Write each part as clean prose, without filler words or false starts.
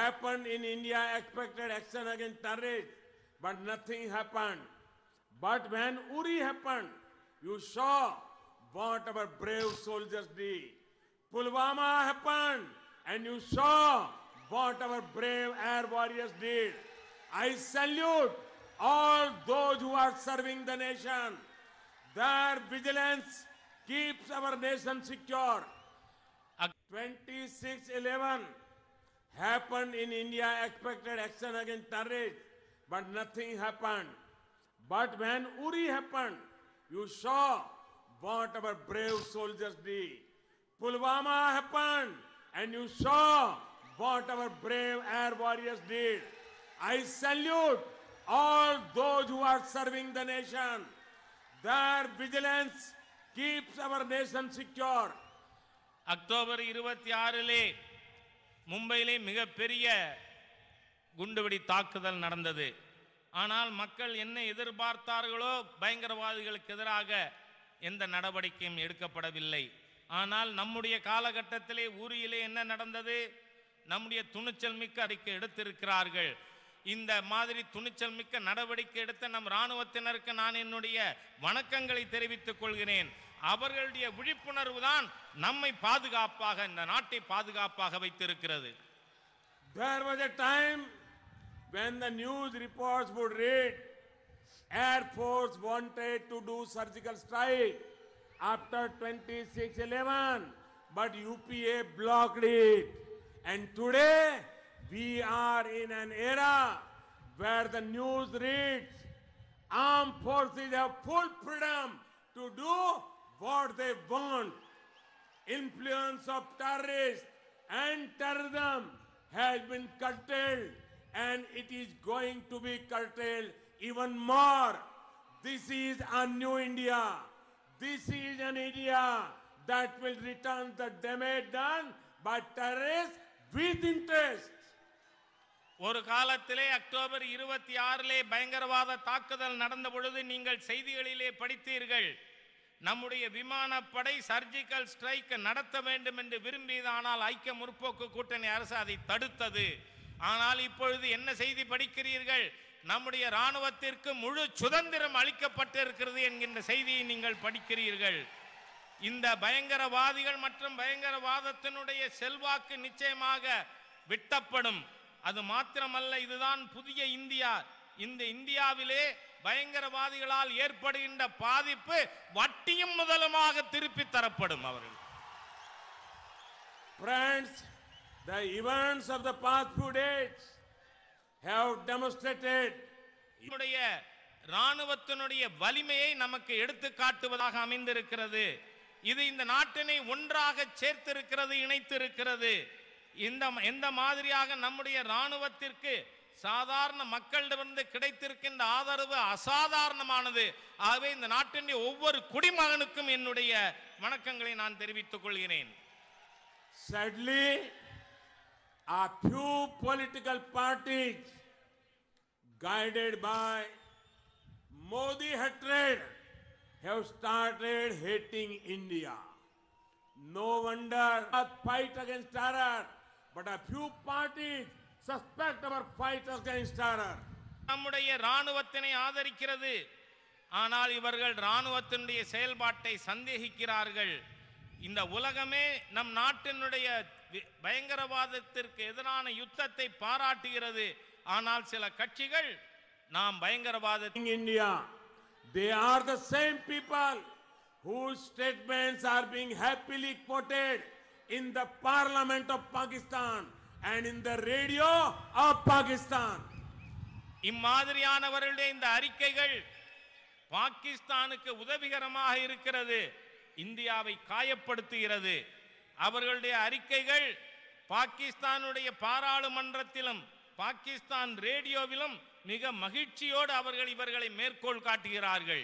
happened in India, expected action against terrorists, but nothing happened. But when Uri happened, you saw what our brave soldiers did. Pulwama happened, and you saw what our brave air warriors did. I salute all those who are serving the nation. Their vigilance keeps our nation secure. 26/11 happened in India, expected action against terrorists, but nothing happened. But when Uri happened, you saw what our brave soldiers did. Pulwama happened, and you saw what our brave air warriors did. I salute all those who are serving the nation. Their vigilance keeps our nation secure. October 26 மும்பையிலே மிகப்பெரிய குண்டுவெடி தாக்குதல் நடந்தது. ஆனால் மக்கள் என்ன எதிர்பார்த்தார்களோ பயங்கரவாதிகளுக்கு எதிராக எந்த நடவடிக்கையும் எடுக்கப்படவில்லை. ஆனால் நம்முடைய காலகட்டத்திலே ஊரியிலே என்ன நடந்தது? நம்முடைய துணிச்சல் மிக்க அறிக்கை எடுத்திருக்கிறார்கள். இந்த மாதிரி துணிச்சல் மிக்க நடவடிக்கை எடுத்த நம் இராணுவத்தினருக்கு நான் என்னுடைய வணக்கங்களை தெரிவித்துக் கொள்கிறேன். அவர்களுடைய விழிப்புணர்வு தான் நம்மை பாதுகாப்பாக, இந்த நாட்டை பாதுகாப்பாக வைத்திருக்கிறது. There was a time when the news reports would read Air Force wanted to do surgical strike after 26/11, but UPA blocked it. And today we are in an era where the news reads armed forces have full freedom to do what they want. Influence of terrorists and terrorism has been curtailed, and it is going to be curtailed even more. This is a new India. This is an India that will return the damage done by terrorists with interest. ஒரு காலத்திலே October 26 பயங்கரவாத தாக்குதல் நடந்த பொழுது நீங்கள் செய்திகளிலே படித்தீர்கள். நம்முடைய விமானப்படை surgical strike நடத்த வேண்டும் என்று விரும்பியது. ஆனால் ஐக்கிய முற்போக்கு கூட்டணி அரசு அதை தடுத்தது. ஆனால் இப்பொழுது என்ன செய்தி படிக்கிறீர்கள்? நம்முடைய இராணுவத்திற்கு முழு சுதந்திரம் அளிக்கப்பட்டிருக்கிறது என்கின்ற செய்தியை நீங்கள் படிக்கிறீர்கள். இந்த பயங்கரவாதிகள் மற்றும் பயங்கரவாதத்தினுடைய செல்வாக்கு நிச்சயமாக வெட்டப்படும். அது மாத்திரமல்ல, இதுதான் புதிய இந்தியா. இந்த இந்தியாவிலே பயங்கரவாதிகளால் ஏற்படுகின்ற பாதிப்பு வட்டியும் முதலுமாக திருப்பி தரப்படும் அவர்கள். Friends, the events of the past few days have demonstrated நம்முடைய இராணுவத்தினுடைய வலிமையை நமக்கு எடுத்து காட்டுவதாக அமைந்திருக்கிறது. இது இந்த நாட்டினை ஒன்றாக சேர்த்திருக்கிறது, இணைத்திருக்கிறது. எந்த மாதிரியாக நம்முடைய இராணுவத்திற்கு சாதாரண மக்களிடமிருந்து கிடைத்திருக்கின்ற ஆதரவு அசாதாரணமானது. ஆகவே இந்த நாட்டின் ஒவ்வொரு குடிமகனுக்கும் என்னுடைய வணக்கங்களை நான் தெரிவித்துக் கொள்கிறேன். Sadly, a few political parties guided by Modi hatred have started hating India. No wonder a fight against terror, but a few parties suspect our fight against terror. நம்முடைய இராணுவத்தினை ஆதரிக்கிறது. ஆனால் இவர்கள் இராணுவத்தினுடைய செயல்பாட்டை சந்தேகிக்கிறார்கள். இந்த உலகமே நம் நாட்டினுடைய பயங்கரவாதத்திற்கு எதிரான யுத்தத்தை பாராட்டுகிறது. ஆனால் சில கட்சிகள் நாம் பயங்கரவாத India, they are the same people whose statements are being happily quoted in the parliament of Pakistan and in the radio of Pakistan. இம்மாதிரியானவர்களுடைய இந்த அறிக்கைகள் பாகிஸ்தானுக்கு உதவிகரமாக இருக்கிறது, இந்தியாவை காயப்படுத்துகிறது. அவர்களுடைய அறிக்கைகள் பாகிஸ்தானுடைய பாராளுமன்றத்திலும் பாகிஸ்தான் ரேடியோவிலும் மிக மகிழ்ச்சியோடு அவர்கள் இவர்களை மேற்கோள் காட்டுகிறார்கள்.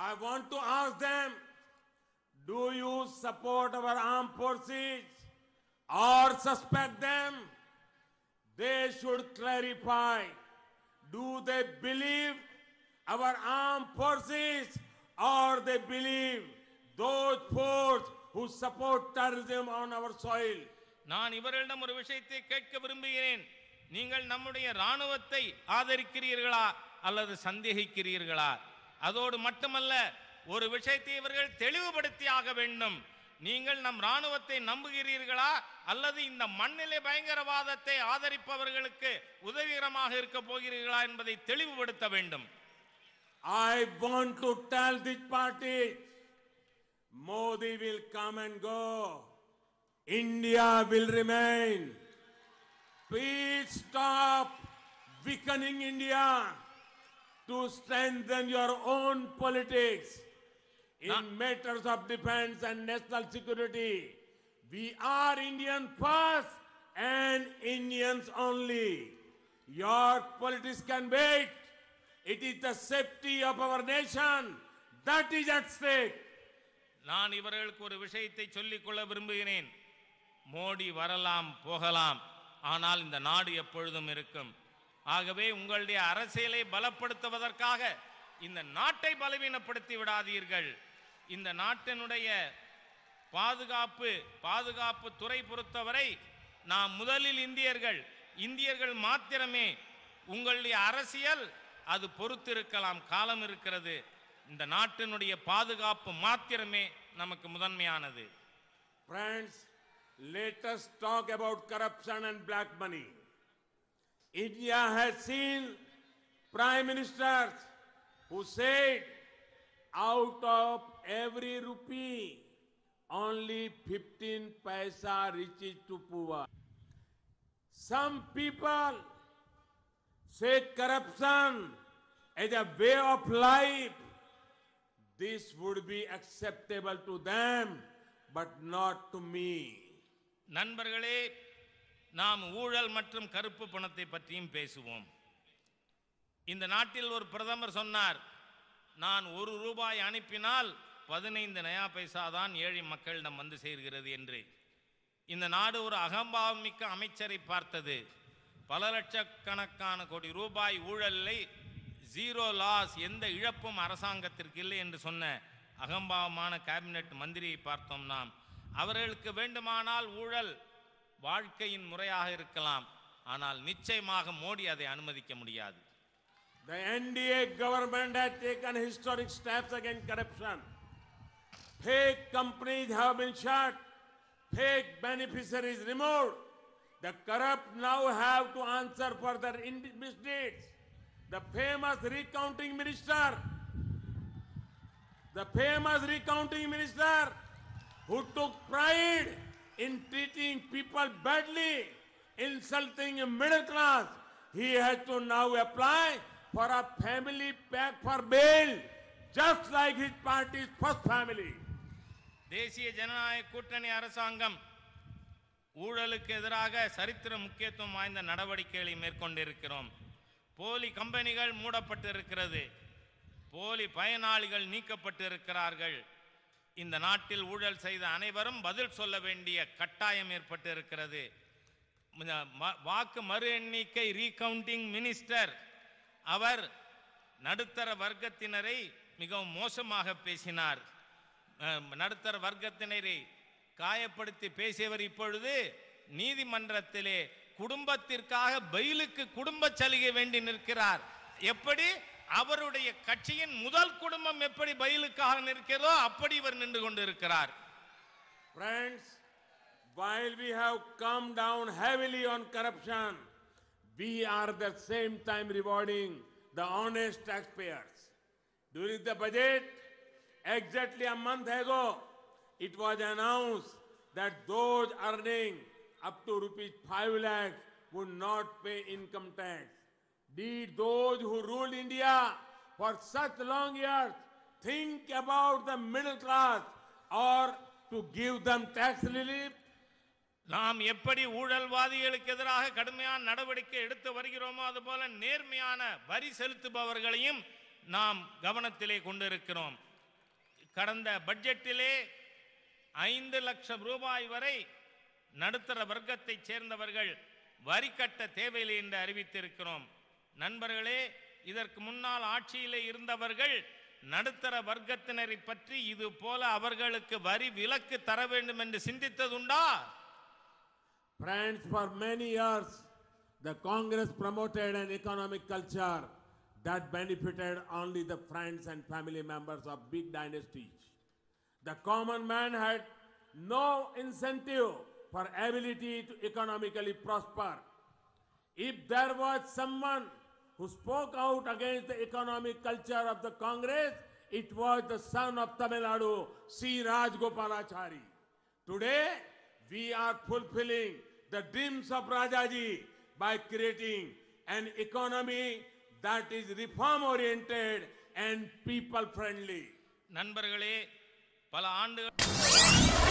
I want to ask them, do you support our armed forces or suspect them? They should clarify. Do they believe our armed forces or they believe those forces who support terrorism on our soil? நான் இவர்களிடம் ஒரு விஷயத்தை கேட்க விரும்புகிறேன். நீங்கள் நம்முடைய ராணுவத்தை ஆதரிக்கிறீர்களா அல்லது சந்தேகிக்கிறீர்களா? அதோடு மட்டுமல்ல, ஒரு விஷயத்தை இவர்கள் தெளிவுபடுத்தி ஆக வேண்டும். நீங்கள் நம் ராணுவத்தை நம்புகிறீர்களா அல்லது இந்த மண்ணிலே பயங்கரவாதத்தை ஆதரிப்பவர்களுக்கு உதவிகரமாக இருக்க போகிறீர்களா என்பதை தெளிவுபடுத்த வேண்டும். I want to tell this party, Modi will come and go. India will remain. Please stop weakening India to strengthen your own politics. In matters of defense and national security, we are Indian first and Indians only. Your politics can wait. It is the safety of our nation that is at stake. நான் இவர்களுக்கு ஒரு விஷயத்தை சொல்லிக் கொள்ள விரும்புகிறேன். மோடி வரலாம் போகலாம், ஆனால் இந்த நாடு எப்பொழுதும் இருக்கும். ஆகவே உங்களுடைய அரசியலை பலப்படுத்துவதற்காக இந்த நாட்டை பலவீனப்படுத்தி விடாதீர்கள். இந்த நாட்டினுடைய பாதுகாப்பு துறை பொறுத்தவரை நாம் முதலில் இந்தியர்கள் மாத்திரமே. உங்களுடைய அரசியல் அது பொறுத்திருக்கலாம், காலம் இருக்கிறது. இந்த நாட்டினுடைய பாதுகாப்பு மாத்திரமே நமக்கு முதன்மையானது. Friends, let us talk about corruption and black money. India has seen prime ministers who said out of every rupee only 15 paisa reaches to poor. Some people say corruption as a way of life. This would be acceptable to them, but not to me. நண்பர்களே, நாம் ஊழல் மற்றும் கருப்பு பணத்தை பற்றியும் பேசுவோம். இந்த நாட்டில் ஒரு பிரதமர் சொன்னார், நான் 1 ரூபாய் அனுப்பினால் 15 நயா பைசா தான் ஏழை மக்களிடம் வந்து சேர்கிறது என்று. இந்த நாடு ஒரு அகம்பாவம் மிக்க அமைச்சரை பார்த்தது. பல லட்சக்கணக்கான கோடி ரூபாய் ஊழலை ஜீரோ லாஸ், எந்த இழப்பும் அரசாங்கத்திற்கு இல்லை என்று சொன்ன அகம்பாவமான கேபினெட் மந்திரியை பார்த்தோம் நாம். அவர்களுக்கு வேண்டுமானால் ஊழல் வாழ்க்கையின் முறையாக இருக்கலாம், ஆனால் நிச்சயமாக மோடி அதை அனுமதிக்க முடியாது. The NDA government has taken historic steps against corruption. Fake companies have been shut, fake beneficiaries removed. The corrupt now have to answer for their misdeeds. The famous recounting minister who took pride in treating people badly, insulting a middle class, he has to now apply for a family pack for bail, just like his party's first family. தேசிய ஜனநாயக கூட்டணி அரசாங்கம் ஊழலுக்கு எதிராக சரித்திர முக்கியத்துவம் வாய்ந்த நடவடிக்கைகளை மேற்கொண்டிருக்கிறோம். போலி கம்பெனிகள் மூடப்பட்டிருக்கிறது, போலி பயனாளிகள் நீக்கப்பட்டிருக்கிறார்கள். இந்த நாட்டில் ஊழல் செய்த அனைவரும் பதில் சொல்ல வேண்டிய கட்டாயம் ஏற்பட்டிருக்கிறது. வாக்கு மறு எண்ணிக்கை ரீகவுண்டிங் மினிஸ்டர் அவர் நடுத்தர வர்க்கத்தினரை மிகவும் மோசமாக பேசினார். நடுத்தர வர்க்கத்தினரை காயப்படுத்தி பேசியவர் இப்பொழுது நீதிமன்றத்திலே குடும்பத்திற்காக பெயிலுக்கு குடும்ப சலுகை வேண்டி நிற்கிறார். எப்படி அவருடைய கட்சியின் முதல் குடும்பம் எப்படி பெயிலுக்காக நிற்கிறதோ அப்படி இவர் நின்று கொண்டிருக்கிறார். Friends, while we have come down heavily on corruption, we are at the same time rewarding the honest taxpayers. During the budget, exactly a month ago, it was announced that those earning up to ₹5 lakh would not pay income tax. Did those who ruled India for such long years think about the middle class or to give them tax relief? நாம் எப்படி ஊழல்வாதிகளுக்கு எதிராக கடுமையான நடவடிக்கை எடுத்து வருகிறோமோ அதுபோல நேர்மையான வரி செலுத்துபவர்களையும் நாம் கவனத்திலே கொண்டிருக்கிறோம். கடந்த பட்ஜெட்டிலே 5 லட்சம் ரூபாய் வரை நடுத்தர வர்க்கத்தை சேர்ந்தவர்கள் வரி கட்ட தேவையில்லை என்று அறிவித்திருக்கிறோம். நண்பர்களே, இதற்கு முன்னால் ஆட்சியிலே இருந்தவர்கள் நடுத்தர வர்க்கத்தினரை பற்றி இது போல அவர்களுக்கு வரி விலக்கு தர வேண்டும் என்று சிந்தித்ததுண்டா? Friends, for many years, the Congress promoted an economic culture that benefited only the friends and family members of big dynasties. The common man had no incentive for ability to economically prosper. If there was someone who spoke out against the economic culture of the Congress, it was the son of Tamil Nadu, C. Rajgopalachari. Today, we are fulfilling the dreams of Rajaji by creating an economy that is reform-oriented and people-friendly. நண்பர்களே, பல ஆண்டுகள்